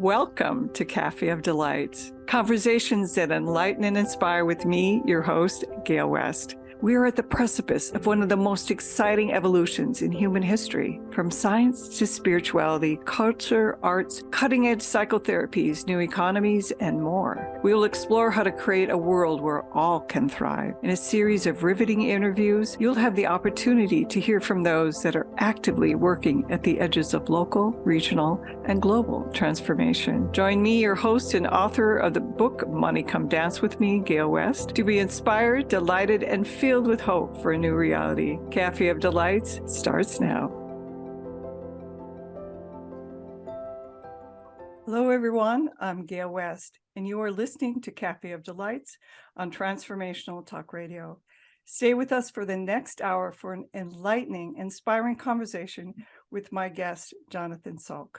Welcome to Café of Delights, conversations that enlighten and inspire with me, your host, Gale West. We are at the precipice of one of the most exciting evolutions in human history, from science to spirituality, culture, arts, cutting-edge psychotherapies, new economies, and more. We will explore how to create a world where all can thrive. In a series of riveting interviews, you'll have the opportunity to hear from those that are actively working at the edges of local, regional, and global transformation. Join me, your host and author of the book, Money Come Dance With Me, Gale West, to be inspired, delighted, and filled with hope for a new reality. Café of Delights starts now. Hello, everyone. I'm Gale West, and you are listening to Café of Delights on Transformational Talk Radio. Stay with us for the next hour for an enlightening, inspiring conversation with my guest, Jonathan Salk.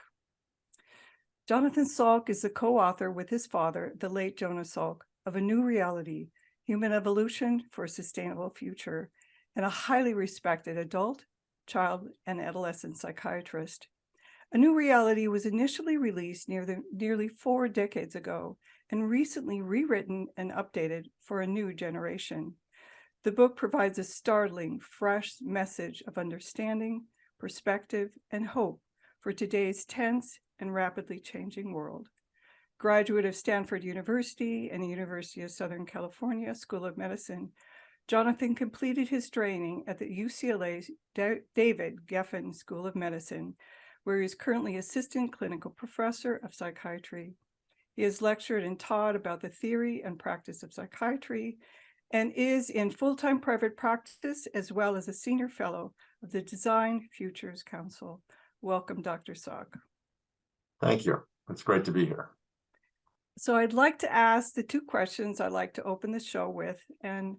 Jonathan Salk is the co-author with his father, the late Jonas Salk, of A New Reality, Human Evolution for a Sustainable Future, and a highly respected adult, child, and adolescent psychiatrist. A New Reality was initially released nearly 4 decades ago and recently rewritten and updated for a new generation. The book provides a startling, fresh message of understanding, perspective, and hope for today's tense and rapidly changing world. Graduate of Stanford University and the University of Southern California School of Medicine, Jonathan completed his training at the UCLA's David Geffen School of Medicine, where he is currently assistant clinical professor of psychiatry. He has lectured and taught about the theory and practice of psychiatry and is in full-time private practice as well as a senior fellow of the Design Futures Council. Welcome, Dr. Salk. Thank you. It's great to be here. So I'd like to ask the 2 questions I'd like to open the show with. And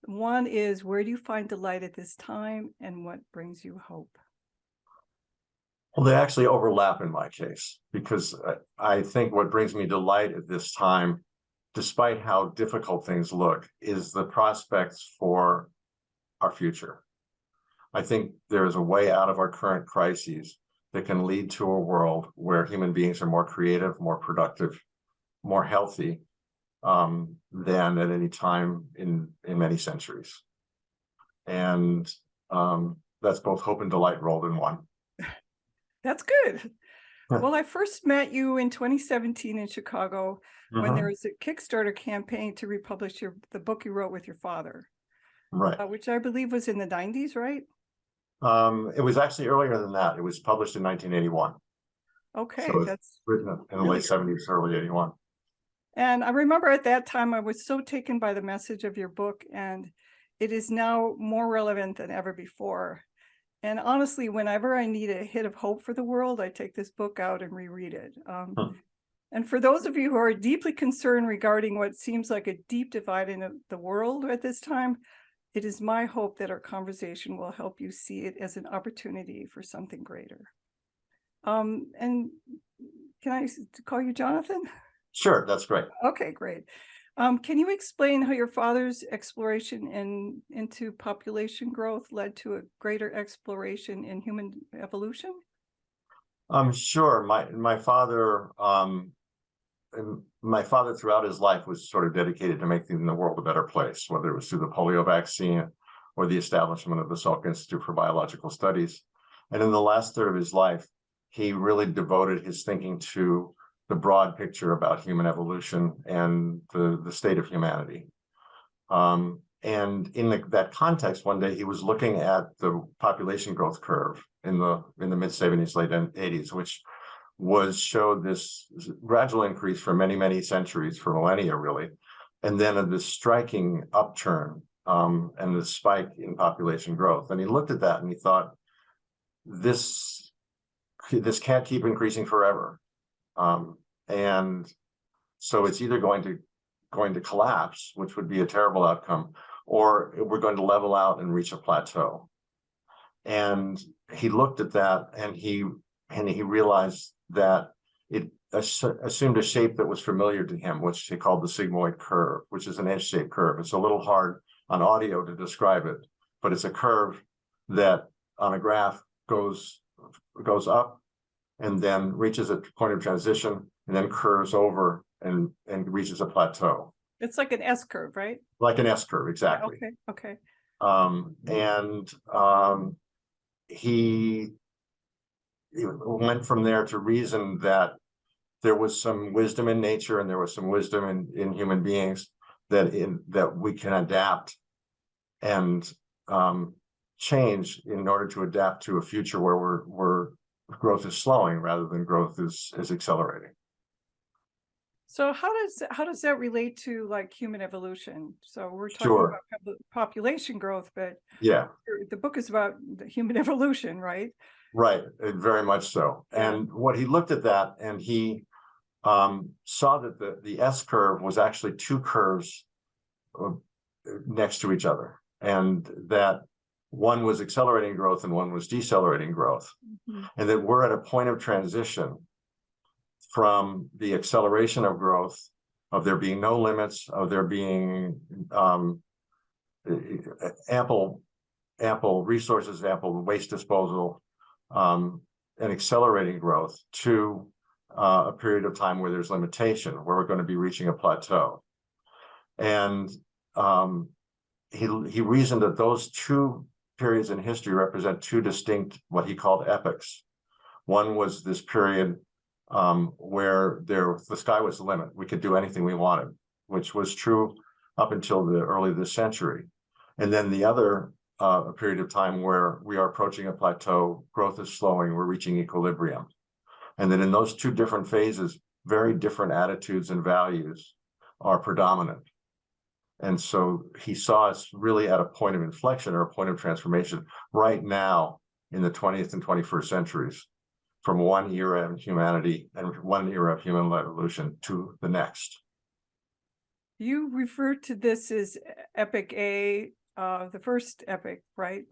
one is, where do you find delight at this time, and what brings you hope? Well, they actually overlap in my case, because I think what brings me delight at this time, despite how difficult things look, is the prospects for our future. I think there is a way out of our current crises that can lead to a world where human beings are more creative, more productive, more healthy than at any time in many centuries. And that's both hope and delight rolled in one. That's good. Well, I first met you in 2017 in Chicago when there was a Kickstarter campaign to republish the book you wrote with your father, right? Which I believe was in the 90s, right? It was actually earlier than that. It was published in 1981. Okay, so that's written in the late 70s, early 81. And I remember at that time, I was so taken by the message of your book, and it is now more relevant than ever before. And honestly, whenever I need a hit of hope for the world, I take this book out and reread it. And for those of you who are deeply concerned regarding what seems like a deep divide in the world at this time, it is my hope that our conversation will help you see it as an opportunity for something greater. And can I call you Jonathan? Sure, that's great. Okay, great. Can you explain how your father's exploration into population growth led to a greater exploration in human evolution? Sure. My father throughout his life was sort of dedicated to making the world a better place, whether it was through the polio vaccine or the establishment of the Salk Institute for Biological Studies. And in the last third of his life, he really devoted his thinking to the broad picture about human evolution and the state of humanity. And in that context, one day he was looking at the population growth curve in the mid 70s, late 80s, which showed this gradual increase for many, many centuries, for millennia, really. And then this striking upturn and the spike in population growth. And he looked at that and he thought, this can't keep increasing forever. And so it's either going to collapse, which would be a terrible outcome, or we're going to level out and reach a plateau. And he looked at that and he realized that it assumed a shape that was familiar to him, which he called the sigmoid curve, which is an edge-shaped curve. It's a little hard on audio to describe it, but it's a curve that on a graph goes up and then reaches a point of transition and then curves over and reaches a plateau. It's like an S curve, right? Like an S curve, exactly. Okay, okay. He went from there to reason that there was some wisdom in nature and there was some wisdom in human beings that we can adapt and change in order to adapt to a future where growth is slowing rather than growth is accelerating. So how does that relate to like human evolution? So we're talking Sure. about population growth, but Yeah, the book is about the human evolution, right? right. Very much so. Yeah. And what he looked at that and he saw that the S curve was actually two curves next to each other, and that one was accelerating growth and one was decelerating growth, and that we're at a point of transition from the acceleration of growth, of there being no limits, of there being ample resources, ample waste disposal, and accelerating growth, to a period of time where there's limitation, where we're going to be reaching a plateau. And he reasoned that those two periods in history represent two distinct, what he called epochs. One was this period where the sky was the limit. We could do anything we wanted, which was true up until the early this century. And then the other a period of time where we are approaching a plateau, growth is slowing, we're reaching equilibrium. And then in those two different phases, very different attitudes and values are predominant. And so he saw us really at a point of inflection or a point of transformation right now in the 20th and 21st centuries, from one era of humanity and one era of human evolution to the next. You refer to this as Epic A, the first epic, right?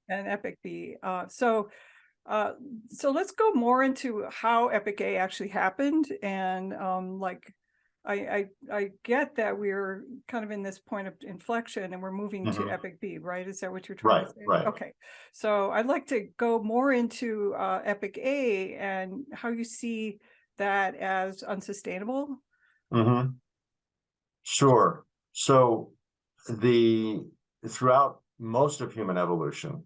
And Epic B. So let's go more into how Epic A actually happened. And I get that we're kind of in this point of inflection and we're moving to Epic B, right? Is that what you're trying to say? Right. Okay. So I'd like to go more into Epic A and how you see that as unsustainable. Sure. So throughout most of human evolution,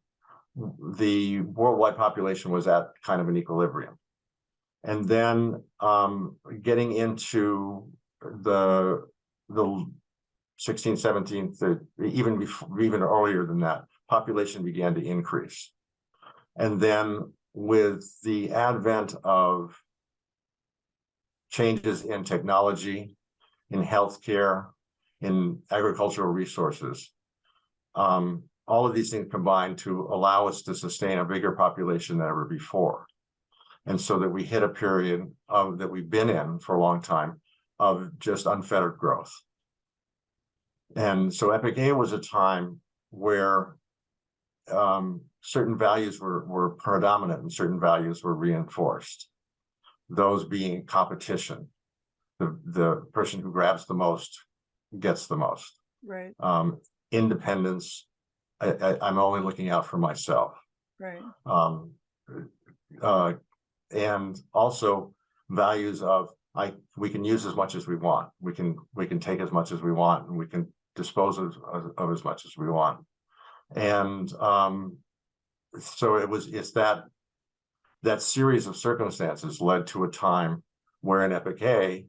the worldwide population was at kind of an equilibrium. And then getting into the 16th, 17th, even earlier than that, population began to increase. And then with the advent of changes in technology, in healthcare, in agricultural resources, all of these things combined to allow us to sustain a bigger population than ever before. And so that we hit a period that we've been in for a long time of just unfettered growth. And so Epic A was a time where certain values were predominant and certain values were reinforced. Those being competition. The person who grabs the most gets the most. Right. Independence. I'm only looking out for myself. Right. And also values of we can use as much as we want. We can take as much as we want, and we can dispose of as much as we want. And so it's that series of circumstances led to a time where in Epic A,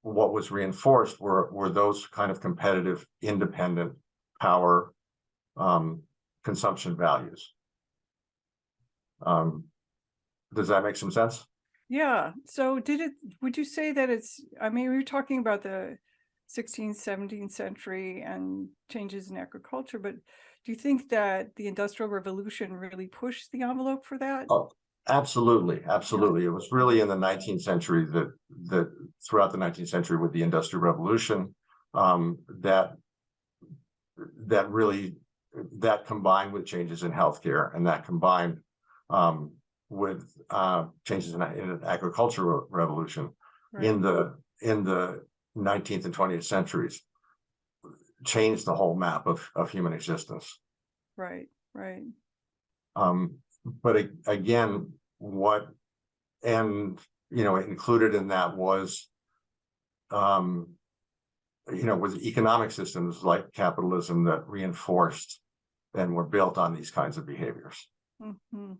what was reinforced were those kind of competitive, independent power consumption values. Does that make some sense? Yeah. So would you say that we were talking about the 16th, 17th century and changes in agriculture, but do you think that the Industrial Revolution really pushed the envelope for that? Oh, absolutely. Absolutely. It was really in the 19th century that throughout the 19th century with the Industrial Revolution, that combined with changes in healthcare, and that combined with changes in agricultural revolution in the 19th and 20th centuries, changed the whole map of human existence. Right. But again, included in that was, with economic systems like capitalism that reinforced and were built on these kinds of behaviors. Mm-hmm.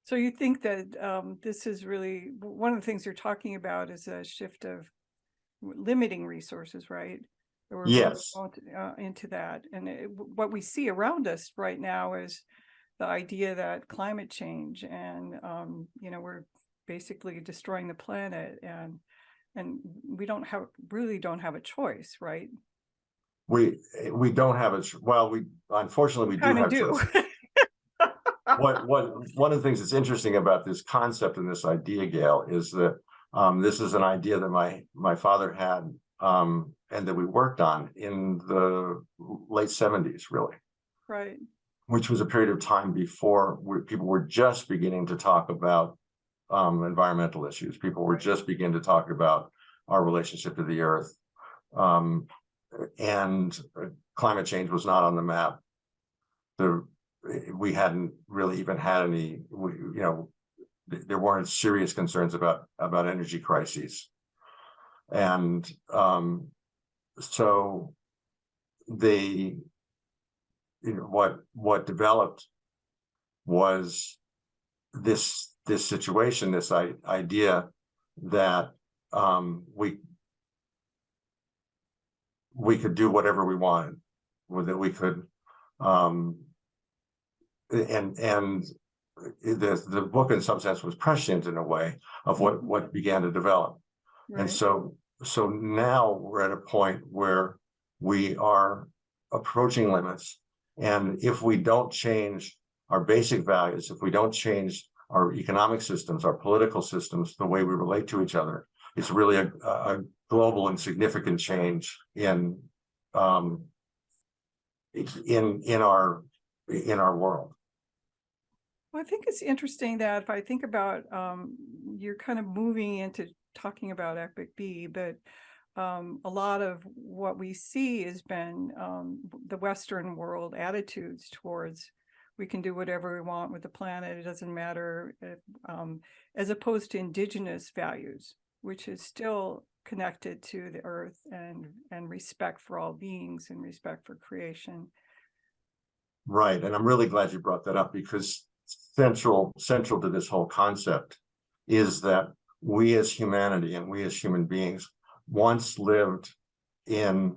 So you think that this is really one of the things you're talking about is a shift of limiting resources, right? We're Yes. into that, and what we see around us right now is the idea that climate change and we're basically destroying the planet, and we don't have a choice, right? We don't have a we unfortunately we do have choice. One of the things that's interesting about this concept and this idea, Gale, is that this is an idea that my father had, and that we worked on in the late 70s, really. Right. Which was a period of time before people were just beginning to talk about environmental issues. People were just beginning to talk about our relationship to the earth. And climate change was not on the map. We hadn't really even had any, there weren't serious concerns about energy crises. And so they, what developed was this situation, this idea that we could do whatever we wanted, that we could, and the book in some sense was prescient in a way of what began to develop. Right. And so now we're at a point where we are approaching limits, and if we don't change our basic values, if we don't change our economic systems, our political systems, the way we relate to each other, it's really a global and significant change in our world. Well, I think it's interesting that if I think about you're kind of moving into talking about Epic B, but a lot of what we see has been the Western world attitudes towards we can do whatever we want with the planet. It doesn't matter, as opposed to indigenous values, which is still connected to the earth and respect for all beings and respect for creation. Right, and I'm really glad you brought that up, because central to this whole concept is that we as humanity and we as human beings once lived in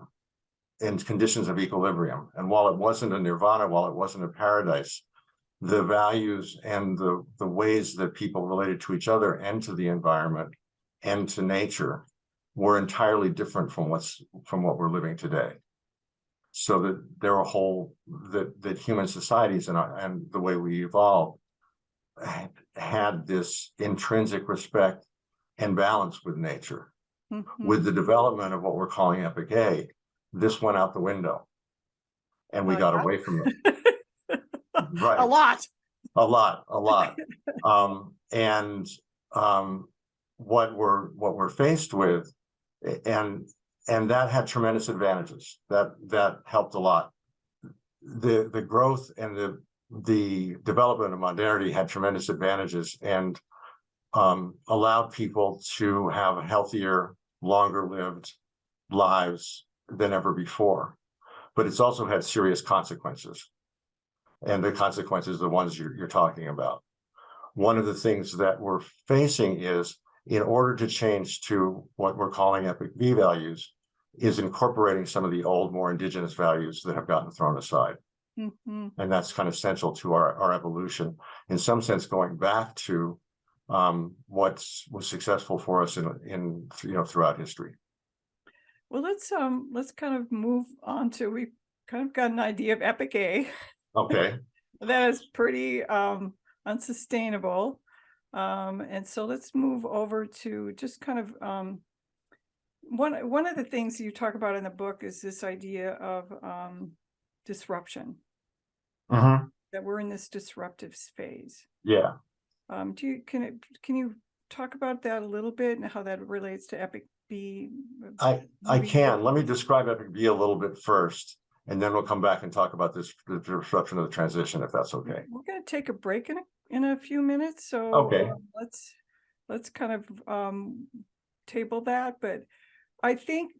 conditions of equilibrium. And while it wasn't a nirvana, while it wasn't a paradise, the values and the ways that people related to each other and to the environment and to nature were entirely different from what we're living today. So that there are that human societies and the way we evolved had this intrinsic respect and balance with nature. Mm-hmm. With the development of what we're calling Epic A, this went out the window, and we got away from it. Right, a lot. And what we're faced with, and that had tremendous advantages. That helped a lot. The growth and the development of modernity had tremendous advantages and allowed people to have healthier, longer-lived lives than ever before. But it's also had serious consequences. And the consequences are the ones you're talking about. One of the things that we're facing is, in order to change to what we're calling Epic B values, is incorporating some of the old, more indigenous values that have gotten thrown aside. Mm-hmm. And that's kind of central to our evolution. In some sense, going back to what was successful for us in throughout history. Well, let's kind of move on to, we've kind of got an idea of Epic A. Okay. That is pretty unsustainable. And so let's move over to just kind of one of the things you talk about in the book is this idea of disruption. Mm-hmm. That we're in this disruptive phase. Yeah. Can you talk about that a little bit and how that relates to Epic B? I can. Let me describe Epic B a little bit first, and then we'll come back and talk about the disruption of the transition, if that's okay. We're going to take a break in a few minutes, so okay. Let's let's kind of table that. But I think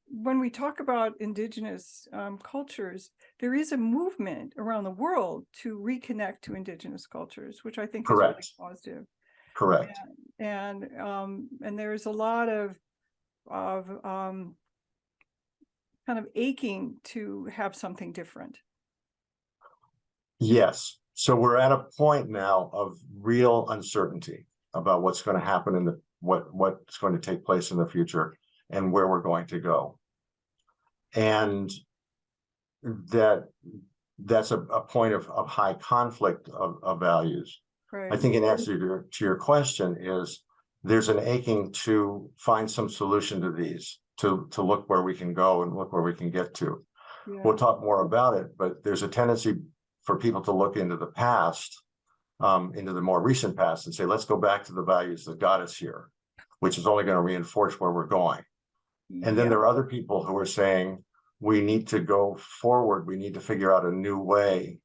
when we talk about indigenous cultures, there is a movement around the world to reconnect to indigenous cultures, which I think is really Correct. positive. Correct. And there's a lot of kind of aching to have something different. Yes. So we're at a point now of real uncertainty about what's going to happen in the what's going to take place in the future and where we're going to go. And that's a point of high conflict of values. Right. I think in answer to your question is there's an aching to find some solution to these, to look where we can go and look where we can get to. Yeah. We'll talk more about it, but there's a tendency for people to look into the past, into the more recent past, and say, let's go back to the values that got us here, which is only going to reinforce where we're going. And then there are other people who are saying, we need to go forward. We need to figure out a new way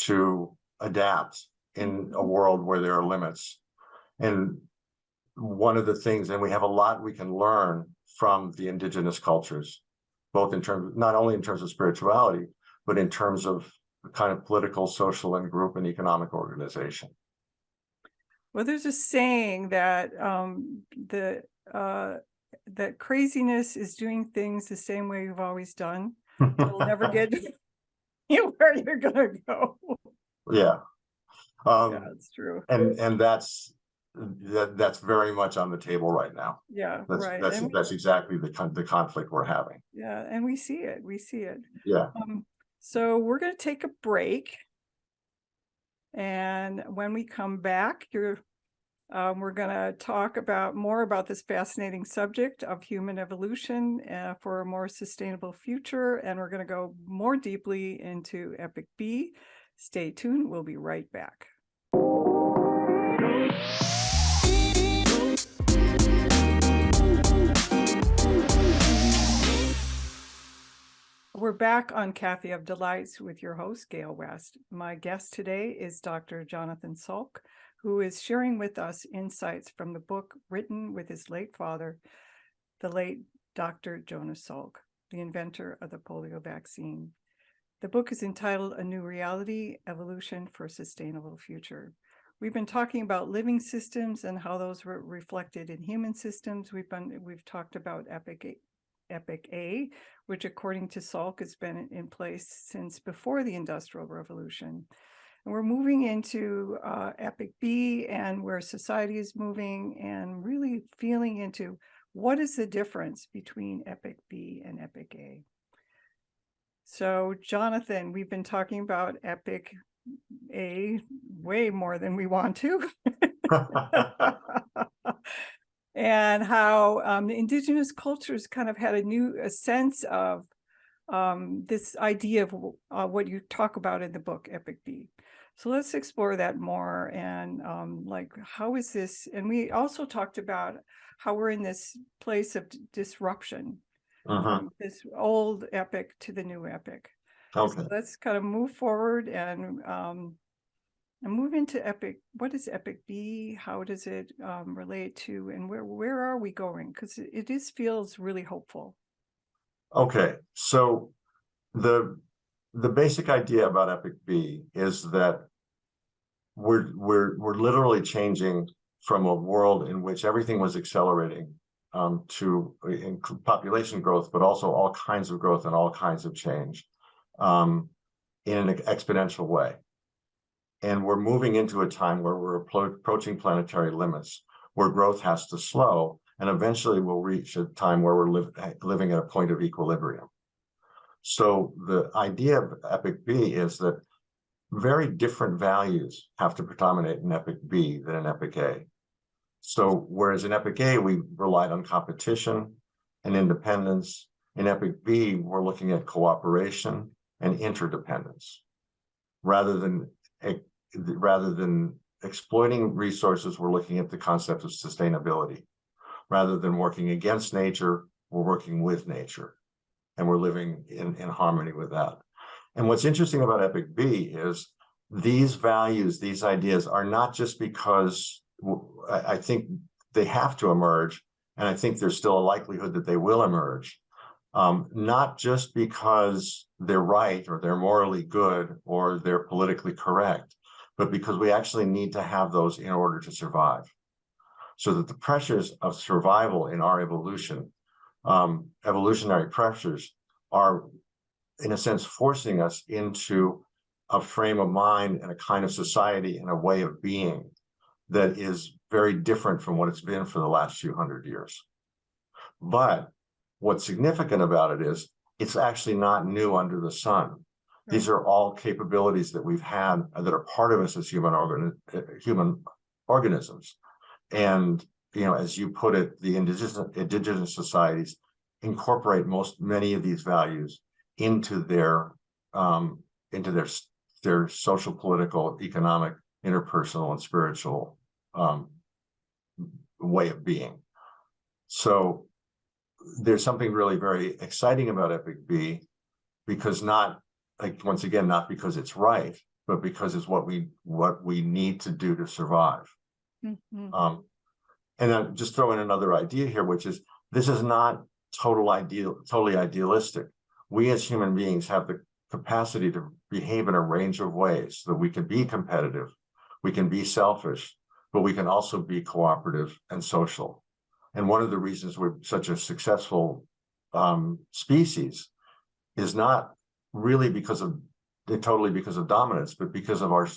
to adapt in a world where there are limits. And one of the things, and we have a lot we can learn from the indigenous cultures, both in terms, not only in terms of spirituality, but in terms of the kind of political, social, and group and economic organization. Well, there's a saying that that craziness is doing things the same way you've always done. You'll never get where you're gonna go. Yeah. Yeah, that's true. And that's very much on the table right now. Yeah, right. That's exactly the conflict we're having. Yeah, and we see it. We see it. Yeah. So we're going to take a break, and when we come back, we're going to talk more about this fascinating subject of human evolution for a more sustainable future, and we're going to go more deeply into Epic B. Stay tuned. We'll be right back. We're back on Café of Delights with your host, Gale West. My guest today is Dr. Jonas Salk, who is sharing with us insights from the book written with his late father, the late Dr. Jonas Salk, the inventor of the polio vaccine. The book is entitled A New Reality, Evolution for a Sustainable Future. We've been talking about living systems and how those were reflected in human systems. We've talked about Epic A, which according to Salk has been in place since before the Industrial Revolution. And we're moving into Epic B and where society is moving and really feeling into what is the difference between Epic B and Epic A. So Jonathan, we've been talking about Epic A way more than we want to. And how the indigenous cultures kind of had a sense of this idea of what you talk about in the book, Epic B. So let's explore that more and like, how is this? And we also talked about how we're in this place of disruption, from this old epic to the new epic. Okay. So let's kind of move forward and move into Epic. What is Epic B? How does it relate to, and where are we going? Because it feels really hopeful. Okay, so the basic idea about Epic B is that we're literally changing from a world in which everything was accelerating to population growth, but also all kinds of growth and all kinds of change in an exponential way. And we're moving into a time where we're approaching planetary limits, where growth has to slow, and eventually we'll reach a time where we're living at a point of equilibrium. So the idea of Epic B is that very different values have to predominate in Epic B than in Epic A. So whereas in Epic A, we relied on competition and independence, in Epic B, we're looking at cooperation and interdependence. Rather than exploiting resources, we're looking at the concept of sustainability. Rather than working against nature, we're working with nature. And we're living in harmony with that. And what's interesting about Epic B is these values, these ideas are not just because I think they have to emerge, and I think there's still a likelihood that they will emerge. Not just because they're right or they're morally good or they're politically correct, but because we actually need to have those in order to survive. So that the pressures of survival in our evolution, evolutionary pressures, are in a sense forcing us into a frame of mind and a kind of society and a way of being that is very different from what it's been for the last few hundred years. But what's significant about it is it's actually not new under the sun. Right. These are all capabilities that we've had that are part of us as human organisms. And, as you put it, the indigenous societies incorporate many of these values into their social, political, economic, interpersonal, and spiritual way of being. So there's something really very exciting about Epic B, because not because it's right, but because it's what we need to do to survive. Mm-hmm. And I'll just throw in another idea here, which is this is not totally idealistic. We as human beings have the capacity to behave in a range of ways, that we can be competitive, we can be selfish, but we can also be cooperative and social. And one of the reasons we're such a successful species is not really totally because of dominance, but because of our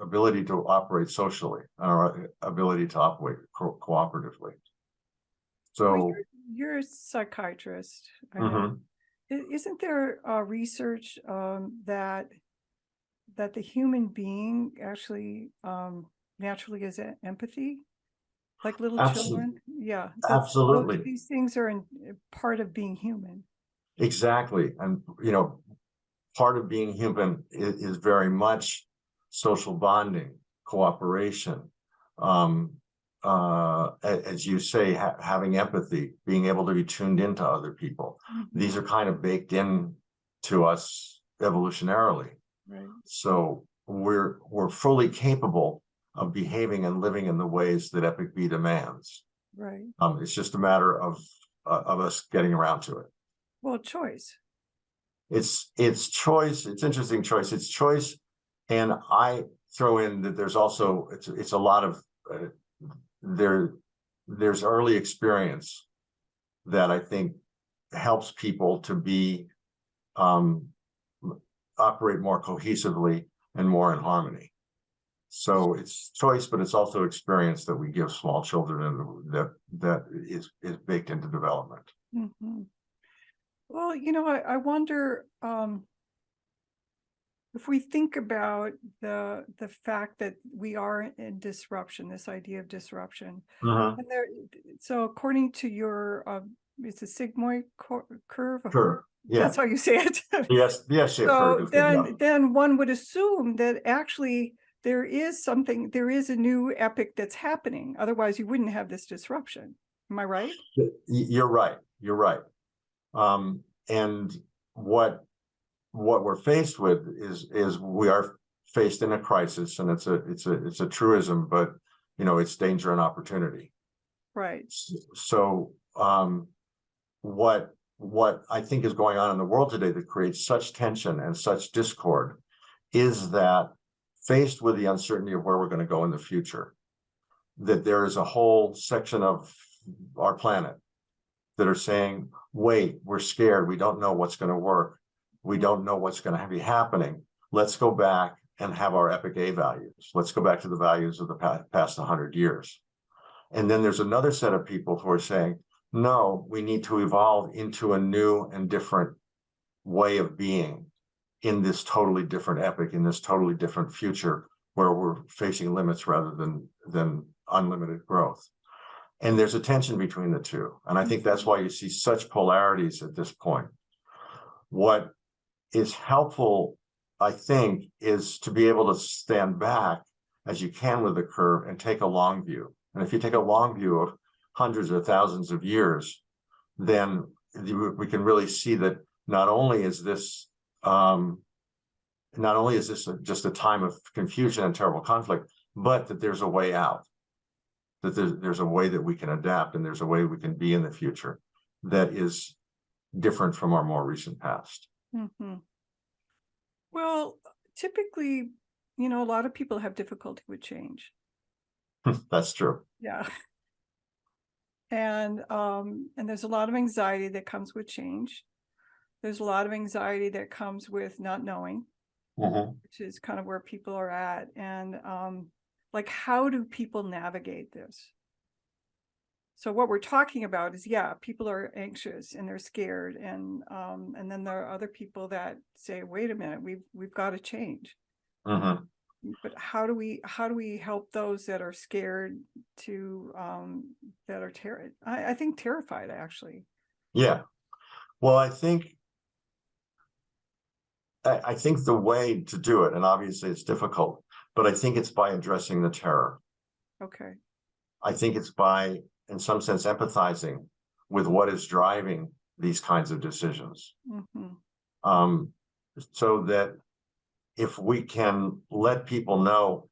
ability to operate socially, our ability to operate cooperatively. So you're a psychiatrist. Mm-hmm. Isn't there research that the human being actually naturally has empathy, like little children? Yeah, absolutely. These things are part of being human. Exactly, and part of being human is very much social bonding, cooperation, as you say, having empathy, being able to be tuned into other people. Mm-hmm. These are kind of baked in to us evolutionarily. Right. So we're fully capable of behaving and living in the ways that Epic B demands. Right. It's just a matter of us getting around to it. Well, choice. It's choice. It's interesting choice. It's choice, and I throw in that there's also it's a lot of there's early experience that I think helps people to be operate more cohesively and more in harmony. So it's choice, but it's also experience that we give small children, and that is baked into development. Mm-hmm. Well, I wonder if we think about the fact that we are in disruption, this idea of disruption. Uh-huh. And so according to your, it's a sigmoid curve? Curve. Yeah. That's how you say it. Yes. So then one would assume that actually there is a new epic that's happening. Otherwise, you wouldn't have this disruption. Am I right? You're right. And what we're faced with is we are faced in a crisis, and it's a truism, but it's danger and opportunity. Right. So what I think is going on in the world today that creates such tension and such discord is that, faced with the uncertainty of where we're going to go in the future, that there is a whole section of our planet that are saying, wait, we're scared. We don't know what's going to work. We don't know what's going to be happening. Let's go back and have our Epic A values. Let's go back to the values of the past 100 years. And then there's another set of people who are saying, no, we need to evolve into a new and different way of being in this totally different epic, in this totally different future where we're facing limits rather than unlimited growth. And there's a tension between the two. And I think that's why you see such polarities at this point. What is helpful, I think, is to be able to stand back as you can with the curve and take a long view. And if you take a long view of hundreds or thousands of years, then we can really see that not only is this just a time of confusion and terrible conflict, but that there's a way out. that there's a way that we can adapt, and there's a way we can be in the future that is different from our more recent past. Mm-hmm. Well, typically, you know, a lot of people have difficulty with change. That's true. Yeah. And there's a lot of anxiety that comes with change. There's a lot of anxiety that comes with not knowing, which is kind of where people are at. And like, how do people navigate this? So what we're talking about is, yeah, people are anxious and they're scared, and then there are other people that say, wait a minute, we've got to change. But how do we help those that are scared to that are I think terrified, actually? Yeah. Well, I think the way to do it, and obviously it's difficult, but I think it's by addressing the terror. Okay. I think it's by, in some sense, empathizing with what is driving these kinds of decisions. So that if we can let people know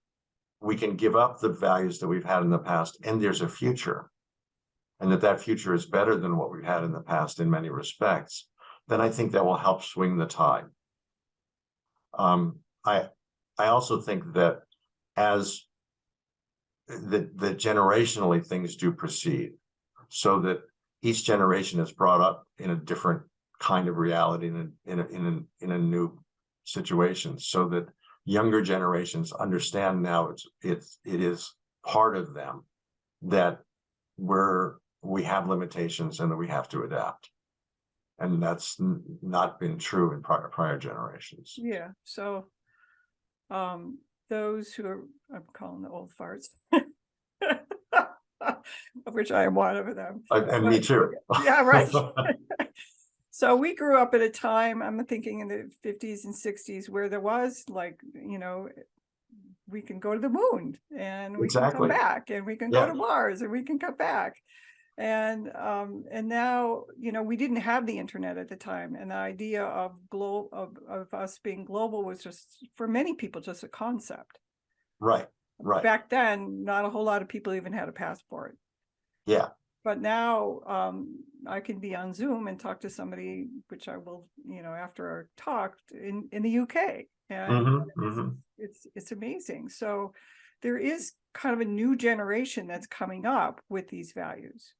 we can give up the values that we've had in the past, and there's a future, and that future is better than what we've had in the past in many respects, then I think that will help swing the tide. I also think that as that generationally things do proceed, so that each generation is brought up in a different kind of reality, in a new situation, so that younger generations understand now it is part of them that we have limitations and that we have to adapt. And that's not been true in prior generations. Yeah. So those who are, I'm calling the old farts, of which I am one of them. And me too. Yeah, right. So we grew up at a time, I'm thinking in the 50s and 60s, where there was, like, you know, we can go to the moon and we can come back, and we can go to Mars and we can come back. And now, you know, we didn't have the internet at the time, and the idea of us being global was just, for many people, just a concept. Right. Back then, not a whole lot of people even had a passport. Yeah. But now I can be on Zoom and talk to somebody, which I will, you know, after our talk, in the UK. And it's amazing. So there is kind of a new generation that's coming up with these values.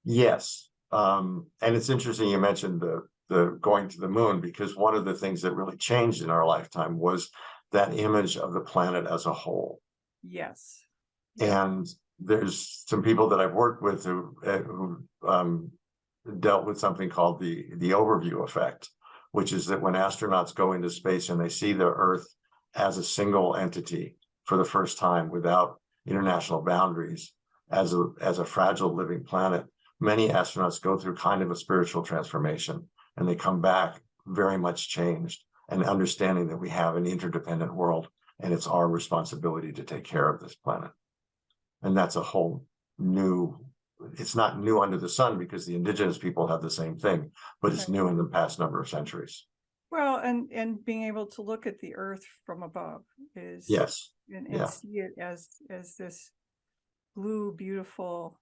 Yes. And it's interesting you mentioned the going to the moon, because one of the things that really changed in our lifetime was that image of the planet as a whole. Yes. And there's some people that I've worked with who dealt with something called the overview effect, which is that when astronauts go into space and they see the Earth as a single entity for the first time, without international boundaries, as a fragile living planet, many astronauts go through kind of a spiritual transformation, and they come back very much changed, and understanding that we have an interdependent world, and it's our responsibility to take care of this planet. And that's a whole new, it's not new under the sun, because the indigenous people have the same thing, but it's new in the past number of centuries. Well, and being able to look at the Earth from above is, and see it as this blue, beautiful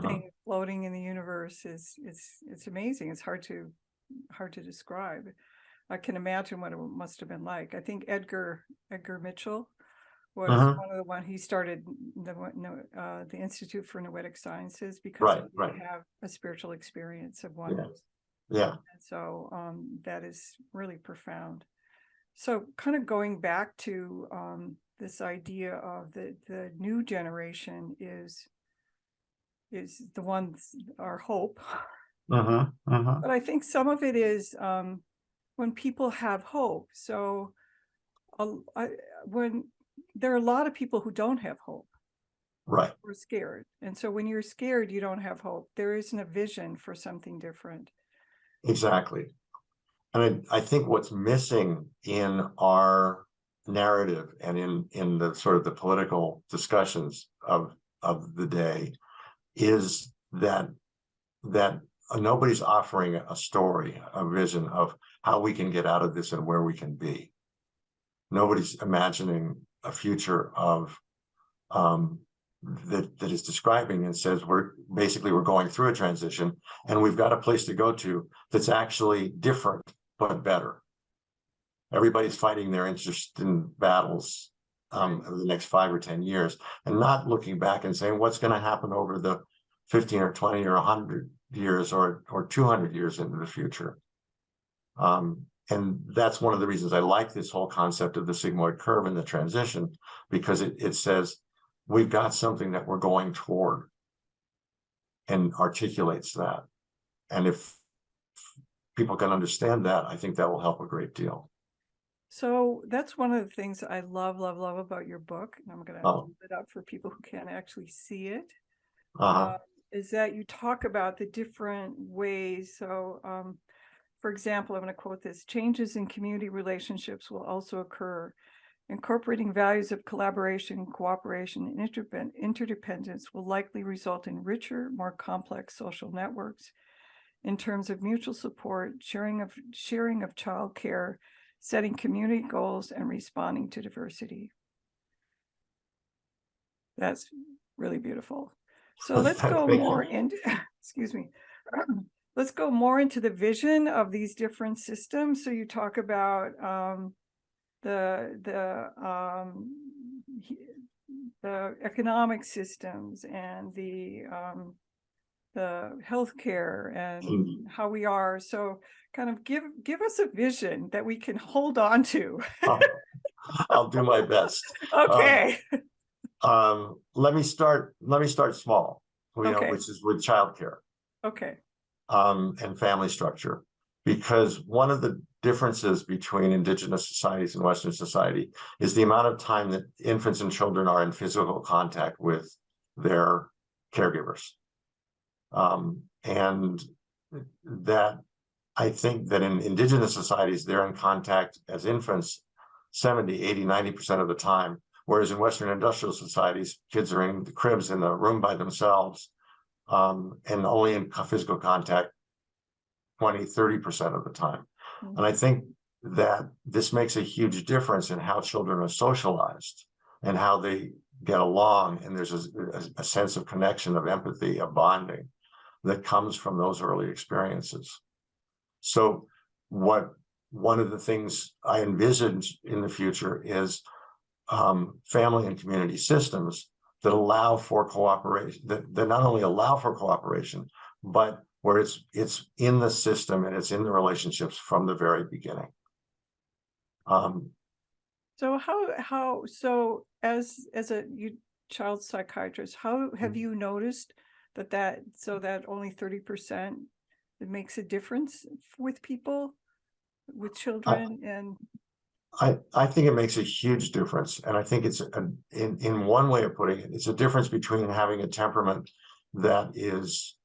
thing floating in the universe it's amazing. It's hard to describe. I can imagine what it must have been like. I think Edgar Mitchell was one of the one. He started the Institute for Noetic Sciences because he did have a spiritual experience of one. Yeah. And so that is really profound. So kind of going back to this idea of the new generation is the ones, our hope. But I think some of it is when people have hope. So when there are a lot of people who don't have hope, right, or scared, and so when you're scared, you don't have hope. There isn't a vision for something different. Exactly. And I think what's missing in our narrative and in the sort of the political discussions of the day is that nobody's offering a story, a vision of how we can get out of this and where we can be. Nobody's imagining a future of that is describing and says we're going through a transition, and we've got a place to go to that's actually different but better. Everybody's fighting their interest in battles over the next 5 or 10 years, and not looking back and saying what's going to happen over the 15 or 20 or 100 years or 200 years into the future. And that's one of the reasons I like this whole concept of the sigmoid curve and the transition, because it says we've got something that we're going toward and articulates that. And if people can understand that, I think that will help a great deal. So that's one of the things I love about your book. And I'm going to hold it up for people who can't actually see it. Is that you talk about the different ways. So, for example, I'm going to quote this: changes in community relationships will also occur. Incorporating values of collaboration, cooperation, and interdependence will likely result in richer, more complex social networks in terms of mutual support, sharing of child care, setting community goals, and responding to diversity. That's really beautiful. So let's go more into, excuse me, let's go more into the vision of these different systems. So you talk about the economic systems and the healthcare and how we are. So kind of give us a vision that we can hold on to. I'll do my best. Okay. Let me start small, Okay. which is with childcare. Okay. And family structure, because one of the differences between indigenous societies and Western society is the amount of time that infants and children are in physical contact with their caregivers. And that I think that in indigenous societies, they're in contact as infants 70, 80, 90% of the time. Whereas in Western industrial societies, kids are in the cribs in the room by themselves, and only in physical contact 20, 30% of the time. Mm-hmm. And I think that this makes a huge difference in how children are socialized and how they get along. And there's a sense of connection, of empathy, of bonding that comes from those early experiences. So one of the things I envisage in the future is family and community systems that allow for cooperation, that not only allow for cooperation, but where it's in the system and it's in the relationships from the very beginning. So so as a child psychiatrist, how have you noticed that only 30% it makes a difference with people, with children? And I think it makes a huge difference. And I think it's in one way of putting it, it's a difference between having a temperament that is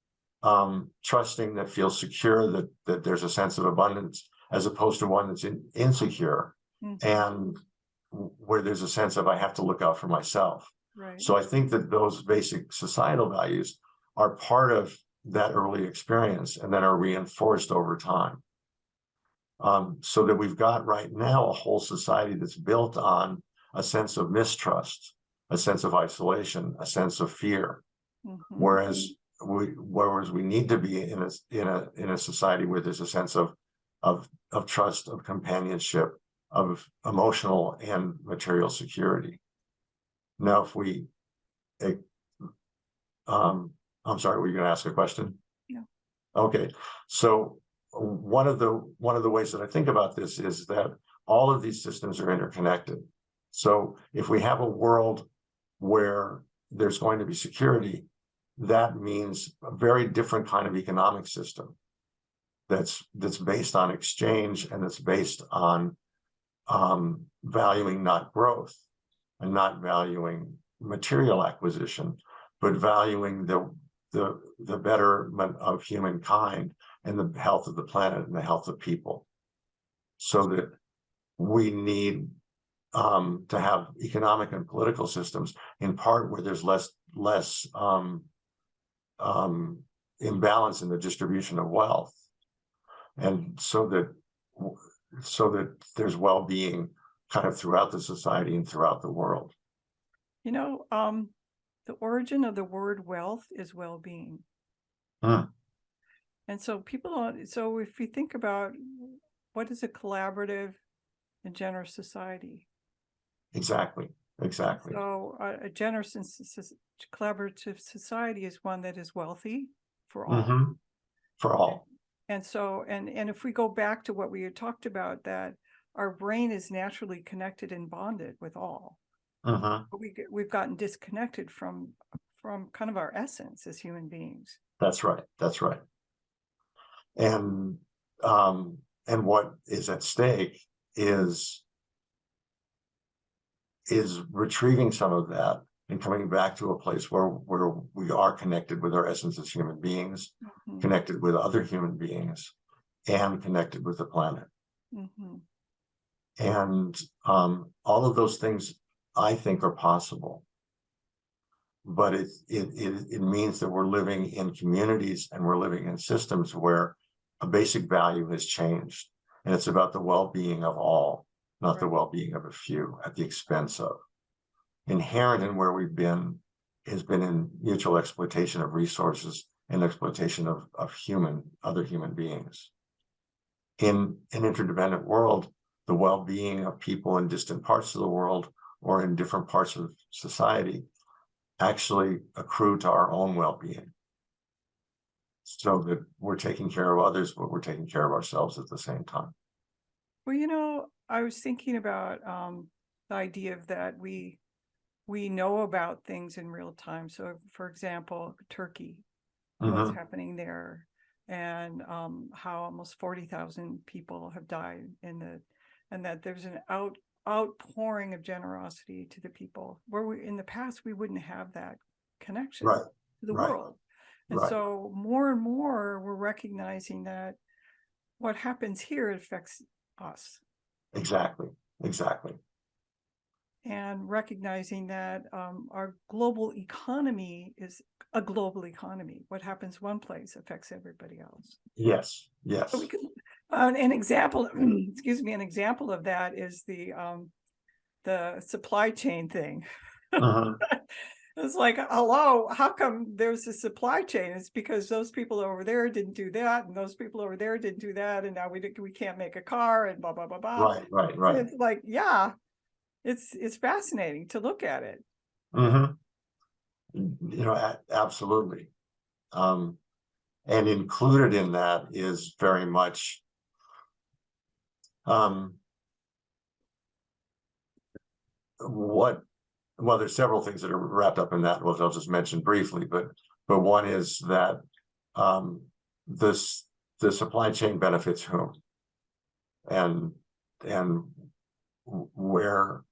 trusting, that feels secure, that there's a sense of abundance, as opposed to one that's insecure, mm-hmm. and where there's a sense of I have to look out for myself. Right. So I think that those basic societal values are part of that early experience and then are reinforced over time. So that we've got right now a whole society that's built on a sense of mistrust, a sense of isolation, a sense of fear, mm-hmm. whereas we need to be in a society where there's a sense of trust, of companionship, of emotional and material security. Now, if we, I'm sorry, were you going to ask a question? Yeah. Okay, so one of the ways that I think about this is that all of these systems are interconnected. So if we have a world where there's going to be security, that means a very different kind of economic system that's based on exchange and that's based on valuing not growth and not valuing material acquisition, but valuing the betterment of humankind and the health of the planet and the health of people. So that we need to have economic and political systems, in part where there's less imbalance in the distribution of wealth, and so that there's well-being kind of throughout the society and throughout the world. The the origin of the word wealth is well-being. Mm. And so so if you think about what is a collaborative and generous society? Exactly. So a generous and collaborative society is one that is wealthy for all. Mm-hmm. For all. And so, and if we go back to what we had talked about, that our brain is naturally connected and bonded with all, Mm-hmm. but we've gotten disconnected from kind of our essence as human beings. That's right. And what is at stake is retrieving some of that and coming back to a place where we are connected with our essence as human beings, Mm-hmm. connected with other human beings, and connected with the planet. Mm-hmm. And all of those things I think are possible. But it means that we're living in communities and we're living in systems where a basic value has changed. And it's about the well-being of all, not the well-being of a few at the expense of. Inherent in where we've been has been in mutual exploitation of resources and exploitation of other human beings. In an interdependent world, the well-being of people in distant parts of the world or in different parts of society actually accrue to our own well-being, so that we're taking care of others, but we're taking care of ourselves at the same time. Well, I was thinking about the idea of that we know about things in real time. So, for example, Turkey, what's happening there, and how almost 40,000 people have died and that there's an outpouring of generosity to the people, where in the past we wouldn't have that connection to the world. And so more and more we're recognizing that what happens here affects us. Exactly. And recognizing that our global economy is a global economy. What happens one place affects everybody else. Yes. So we can, an example of that is the supply chain thing. It's like, hello, how come there's a supply chain? It's because those people over there didn't do that, and those people over there didn't do that, and now we can't make a car, and blah blah blah blah. Right. It's like, yeah, it's fascinating to look at it. Absolutely. And included in that is very much there's several things that are wrapped up in that, which I'll just mention briefly, but one is that the supply chain benefits whom, and where,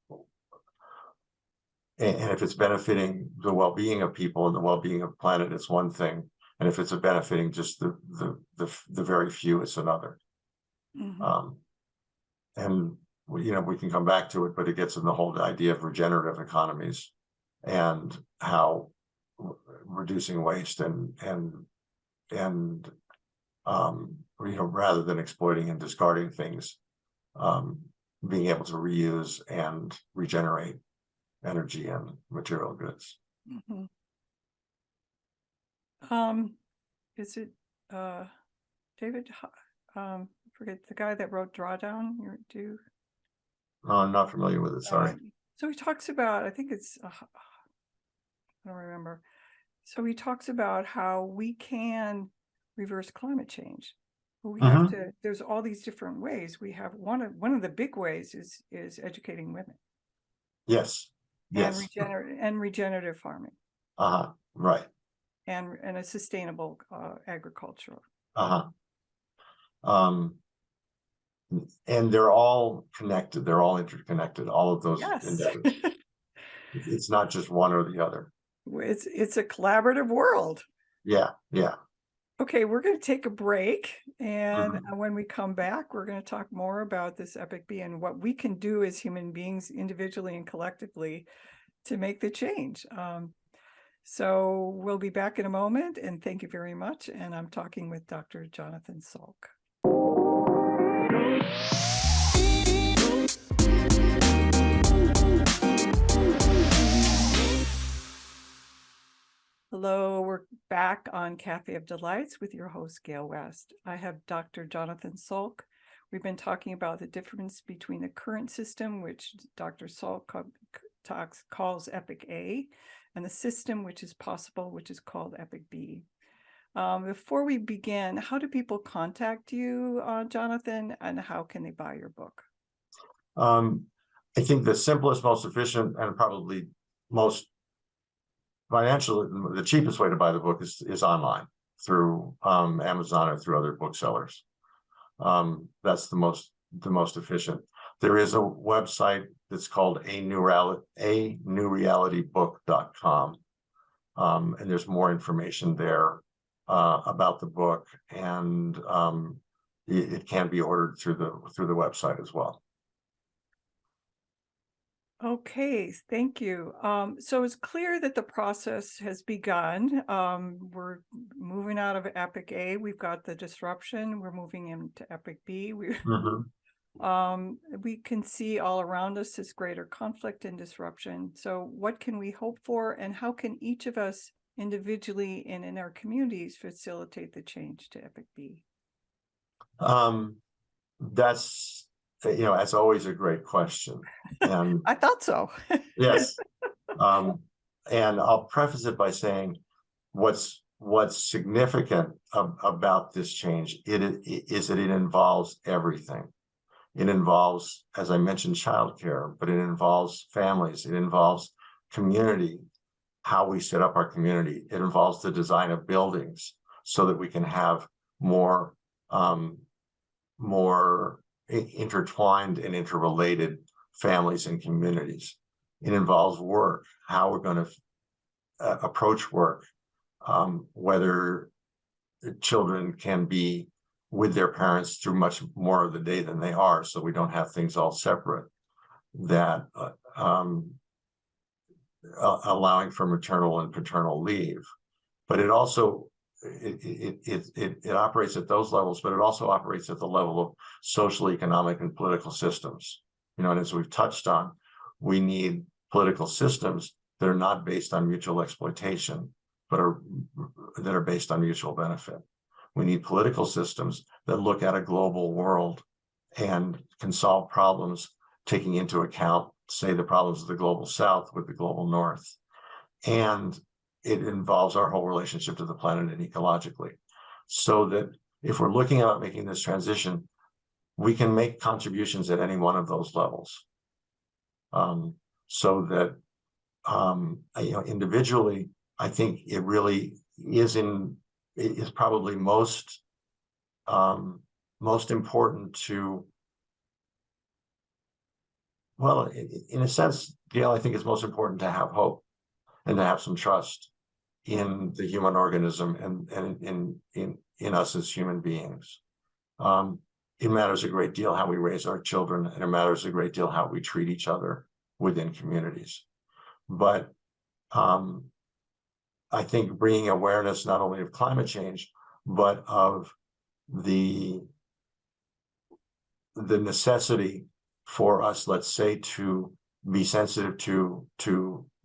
and if it's benefiting the well-being of people and the well-being of the planet, it's one thing, and if it's benefiting just the very few, it's another. And we can come back to it, but it gets in the whole idea of regenerative economies and how reducing waste and rather than exploiting and discarding things, being able to reuse and regenerate energy and material goods. Is it David? Forget the guy that wrote Drawdown. I'm not familiar with it. Sorry. So he talks about, I think it's, I don't remember. So he talks about how we can reverse climate change. But we have to. There's all these different ways. We have one of the big ways is educating women. Yes. And regenerative farming. Right. And a sustainable agriculture. And they're all connected. They're all interconnected. All of those endeavors. It's not just one or the other. It's a collaborative world. Yeah. Okay, we're going to take a break, and when we come back, we're going to talk more about this epic bee and what we can do as human beings, individually and collectively, to make the change. So we'll be back in a moment, and thank you very much. And I'm talking with Dr. Jonathan Salk. Hello, we're back on Café of Delights with your host, Gale West. I have Dr. Jonathan Salk. We've been talking about the difference between the current system, which Dr. Salk calls Epic A, and the system which is possible, which is called Epic B. Before we begin, how do people contact you, Jonathan, and how can they buy your book? I think the simplest, most efficient, and probably most financially, the cheapest way to buy the book is online through Amazon or through other booksellers. That's the most efficient. There is a website that's called anewrealitybook.com. And there's more information there about the book, and it can be ordered through the website as well. Okay, thank you. So it's clear that the process has begun. We're moving out of Epic A. We've got the disruption. We're moving into Epic B. We can see all around us this greater conflict and disruption. So what can we hope for, and how can each of us individually and in our communities facilitate the change to Epic B? That's that's always a great question. And I thought so. yes. And I'll preface it by saying what's significant about this change is that it involves everything. It involves, as I mentioned, childcare, but it involves families. It involves community, how we set up our community. It involves the design of buildings so that we can have more intertwined and interrelated families and communities. It involves work, how we're going to approach work, whether children can be with their parents through much more of the day than they are, so we don't have things all separate, that allowing for maternal and paternal leave. But it also it operates at those levels, but it also operates at the level of social, economic, and political systems. And as we've touched on, we need political systems that are not based on mutual exploitation, but that are based on mutual benefit. We need political systems that look at a global world and can solve problems taking into account, say, the problems of the global South with the global North. And it involves our whole relationship to the planet and ecologically. So that if we're looking at making this transition, we can make contributions at any one of those levels. So that individually, I think it really is probably most important to, well, in a sense, Gale, I think it's most important to have hope and to have some trust in the human organism and in us as human beings. It matters a great deal how we raise our children, and it matters a great deal how we treat each other within communities. But I think bringing awareness not only of climate change, but of the necessity for us, let's say, to be sensitive to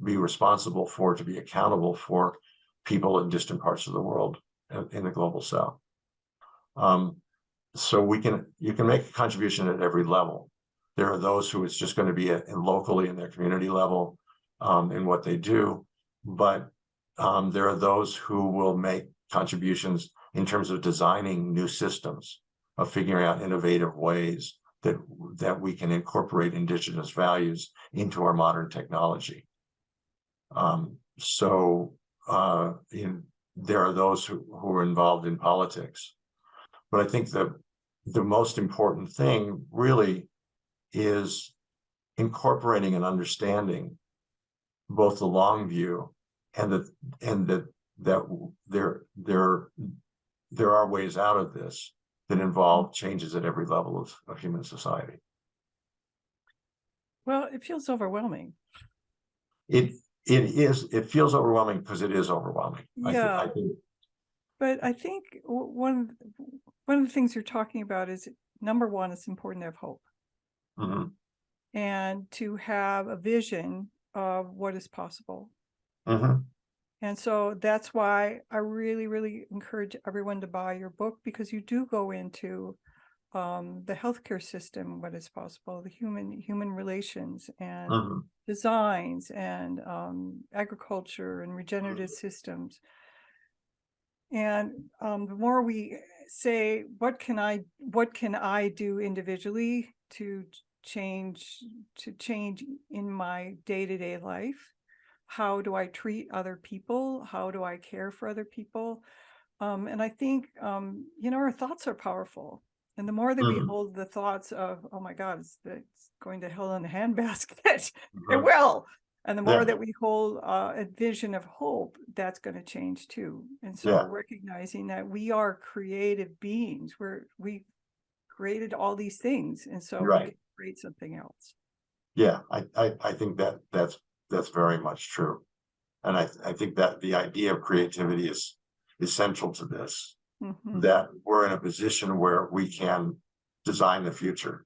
be responsible for, to be accountable for people in distant parts of the world in the global South. So you can make a contribution at every level. There are those who it's just going to be locally in their community level in what they do, but there are those who will make contributions in terms of designing new systems, of figuring out innovative ways that we can incorporate indigenous values into our modern technology. There are those who are involved in politics. But I think the most important thing really is incorporating and understanding both the long view and that there are ways out of this that involve changes at every level of human society. Well, it feels overwhelming. It feels overwhelming because it is overwhelming. Yeah. I think. But I think one of the things you're talking about is, number one, it's important to have hope. Mm-hmm. And to have a vision of what is possible. Mm-hmm. And so that's why I really, really encourage everyone to buy your book, because you do go into the healthcare system, what is possible, the human relations and Mhm. designs and agriculture and regenerative systems. And the more we say, what can I do individually to change in my day-to-day life? How do I treat other people? How do I care for other people? And I think, our thoughts are powerful. And the more that we Mhm. hold the thoughts of, oh my God, it's going to hell in a handbasket, it Mhm. will. And the more Yeah, that we hold a vision of hope, that's going to change too. And so yeah, recognizing that we are creative beings, we created all these things. And so you're we right. can create something else. Yeah, I think that's very much true. And I think that the idea of creativity is essential to this, Hmm. that we're in a position where we can design the future.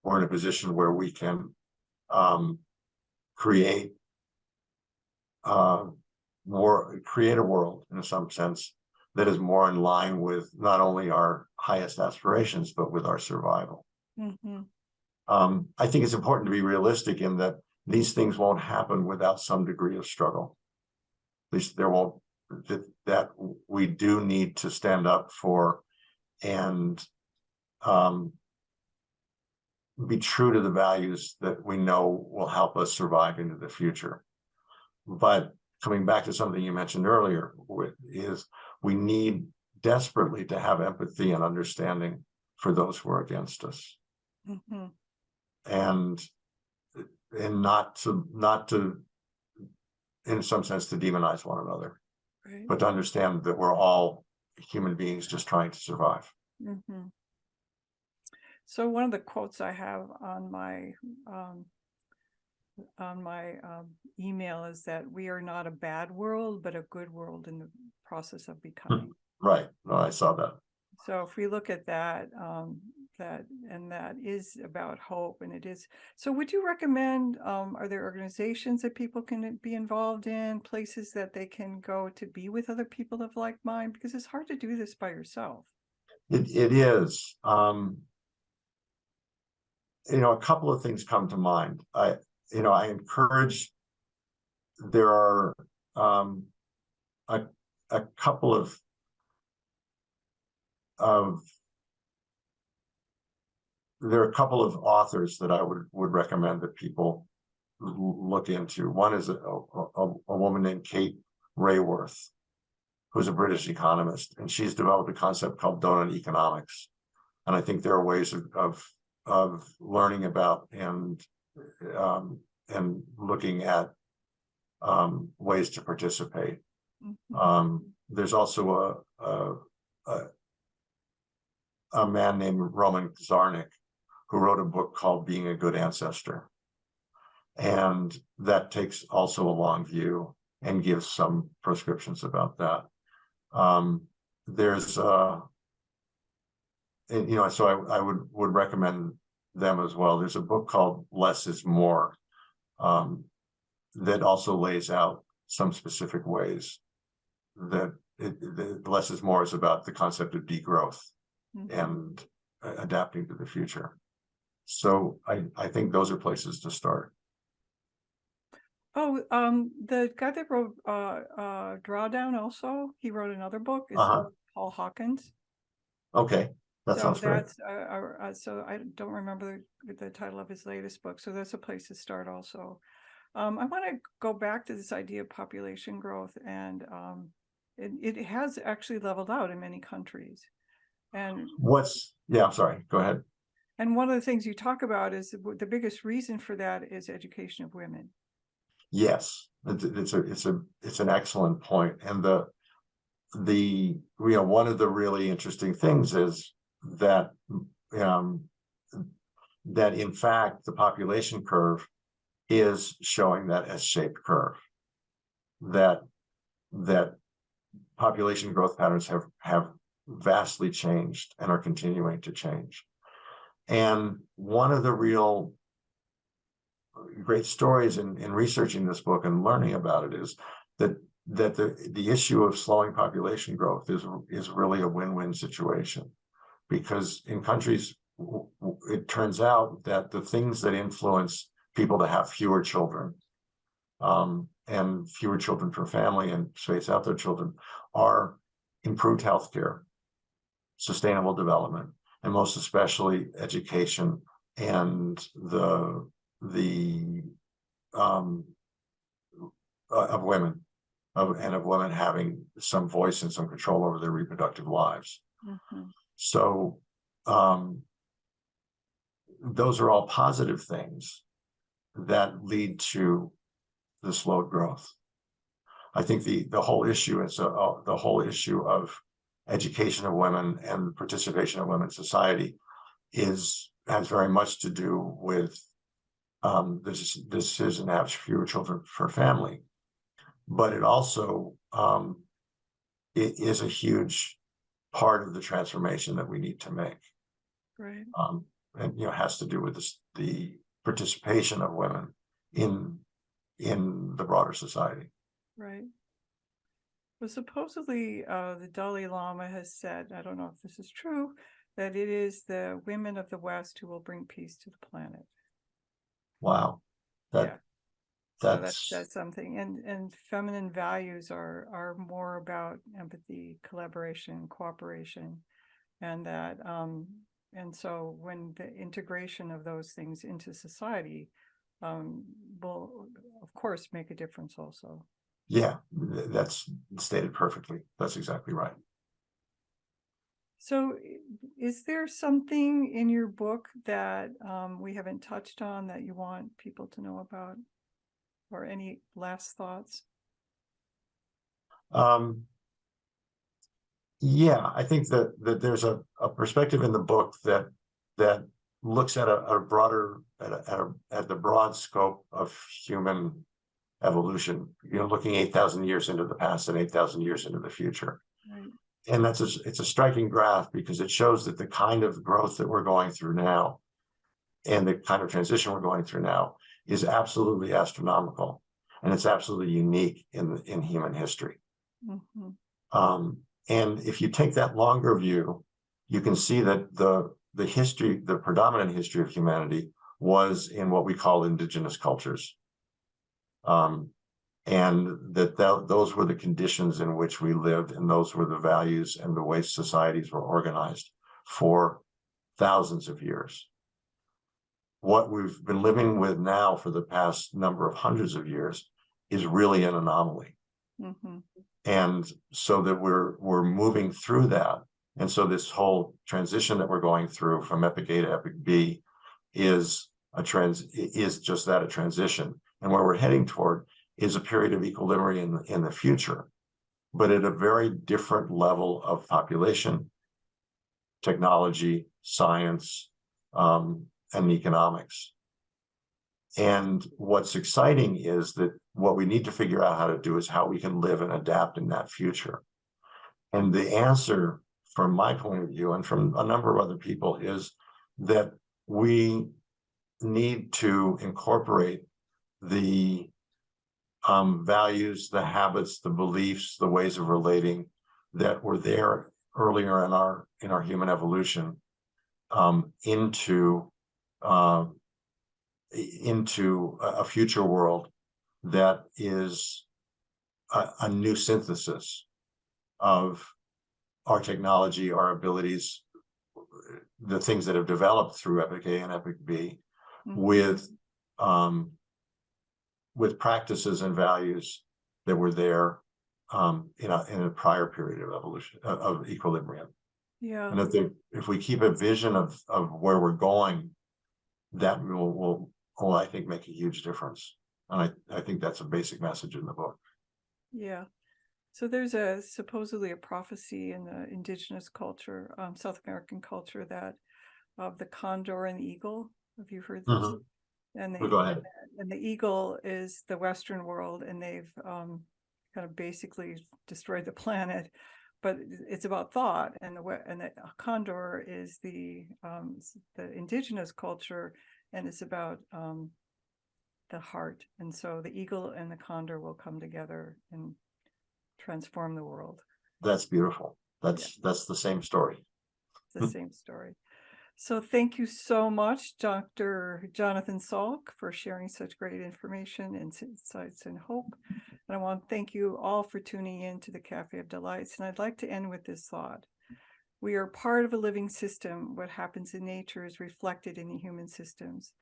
We're in a position where we can um, create uh, create a world in some sense that is more in line with not only our highest aspirations, but with our survival. Hmm. I think it's important to be realistic in that these things won't happen without some degree of struggle. At least there won't, that we do need to stand up for and be true to the values that we know will help us survive into the future. But coming back to something you mentioned earlier, is we need desperately to have empathy and understanding for those who are against us, Hmm. and not to in some sense to demonize one another, Right. but to understand that we're all human beings just trying to survive. Hmm. So one of the quotes I have um, on my email is that we are not a bad world, but a good world in the process of becoming. Right. No, I saw that. So if we look at that, that is about hope, and it is. So would you recommend, are there organizations that people can be involved in, places that they can go to be with other people of like mind? Because it's hard to do this by yourself. It is. A couple of things come to mind. I encourage, there are a, a couple of there are a couple of authors that I would recommend that people look into. One is a woman named Kate Rayworth, who's a British economist, and she's developed a concept called donut economics. And I think there are ways of learning about and looking at ways to participate. Mhm. There's also a man named Roman Czarnik who wrote a book called Being a Good Ancestor. And that takes also a long view and gives some prescriptions about that. There's so I would recommend them as well. There's a book called Less is More that also lays out some specific ways that less is more is about the concept of degrowth Mhm. and adapting to the future. So I think those are places to start. Oh, the guy that wrote Drawdown also, he wrote another book. It's Uh-huh. Paul Hawkins. Okay, that So sounds great. that's so I don't remember the title of his latest book. So that's a place to start also. I want to go back to this idea of population growth, and it has actually leveled out in many countries. And I'm sorry, go ahead. one of the things you talk about is the biggest reason for that is education of women. Yes, it's an excellent point. And one of the really interesting things is that um, that in fact the population curve is showing that S-shaped curve, that that population growth patterns have vastly changed and are continuing to change. And one of the real great stories in researching this book and learning about it is that that the issue of slowing population growth is really a win-win situation, because in countries, it turns out that the things that influence people to have fewer children, and fewer children per family and space out their children, are improved healthcare, sustainable development, and most especially education and the of women, of women having some voice and some control over their reproductive lives. Mm-hmm. So those are all positive things that lead to the slowed growth. I think the whole issue is the whole issue of education of women and participation of women in society has very much to do with this decision to have fewer children per family, but it also it is a huge part of the transformation that we need to make. Right. And has to do with the participation of women in the broader society. Right. Well, supposedly the Dalai Lama has said, I don't know if this is true, that it is the women of the West who will bring peace to the planet. Wow. So That's that's something. And feminine values are more about empathy, collaboration, cooperation, and that and so when the integration of those things into society will of course make a difference also. yeah, that's stated perfectly. That's exactly right. So is there something in your book that we haven't touched on that you want people to know about, or any last thoughts? Yeah, I think that there's a perspective in the book that looks at a broader at the broad scope of human evolution, looking 8,000 years into the past and 8,000 years into the future. Right. And it's a striking graph, because it shows that the kind of growth that we're going through now and the kind of transition we're going through now is absolutely astronomical, and it's absolutely unique in human history. Mm-hmm. And if you take that longer view, you can see that the predominant history of humanity was in what we call indigenous cultures. And those were the conditions in which we lived, and those were the values and the way societies were organized for thousands of years. What we've been living with now for the past number of hundreds of years is really an anomaly. Mm-hmm. And so that we're moving through that. And so this whole transition that we're going through from epic A to epic B is just that, a transition. And where we're heading toward is a period of equilibrium in the future, but at a very different level of population, technology, science, and economics. And what's exciting is that what we need to figure out how to do is how we can live and adapt in that future. And the answer, from my point of view and from a number of other people, is that we need to incorporate the values, the habits, the beliefs, the ways of relating that were there earlier in our human evolution into a future world that is a new synthesis of our technology, our abilities, the things that have developed through Epic A and Epic B, mm-hmm. with practices and values that were there in a prior period of evolution, of equilibrium. Yeah. And if we keep a vision of where we're going, that will I think make a huge difference. And I think that's a basic message in the book. Yeah. So there's supposedly a prophecy in the indigenous culture, South American culture, that of the condor and the eagle. Have you heard this? Mm-hmm. And go ahead. And the eagle is the Western world, and they've kind of basically destroyed the planet. But it's about thought, and the condor is the indigenous culture, and it's about the heart. And so the eagle and the condor will come together, and transform the world. That's beautiful. That's the same story. It's the same story. So thank you so much, Dr. Jonathan Salk, for sharing such great information and insights and hope. And I want to thank you all for tuning in to the Café of Delights. And I'd like to end with this thought. We are part of a living system. What happens in nature is reflected in the human systems.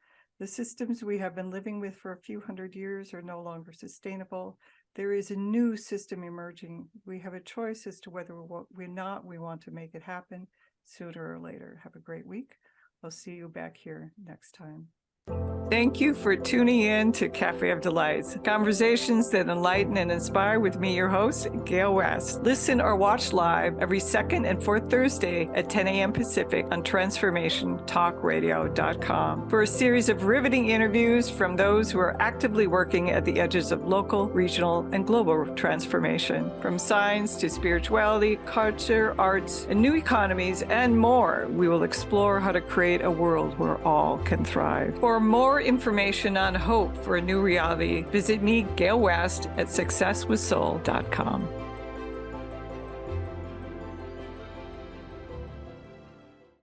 The systems we have been living with for a few hundred years are no longer sustainable. There is a new system emerging. We have a choice as to whether we want to make it happen sooner or later. Have a great week. I'll see you back here next time. Thank you for tuning in to Café of Delights, conversations that enlighten and inspire with me, your host, Gale West. Listen or watch live every second and fourth Thursday at 10 a.m. Pacific on transformationtalkradio.com for a series of riveting interviews from those who are actively working at the edges of local, regional, and global transformation. From science to spirituality, culture, arts, and new economies, and more, we will explore how to create a world where all can thrive. For more information on hope for a new reality, visit me, Gale West, at successwithsoul.com.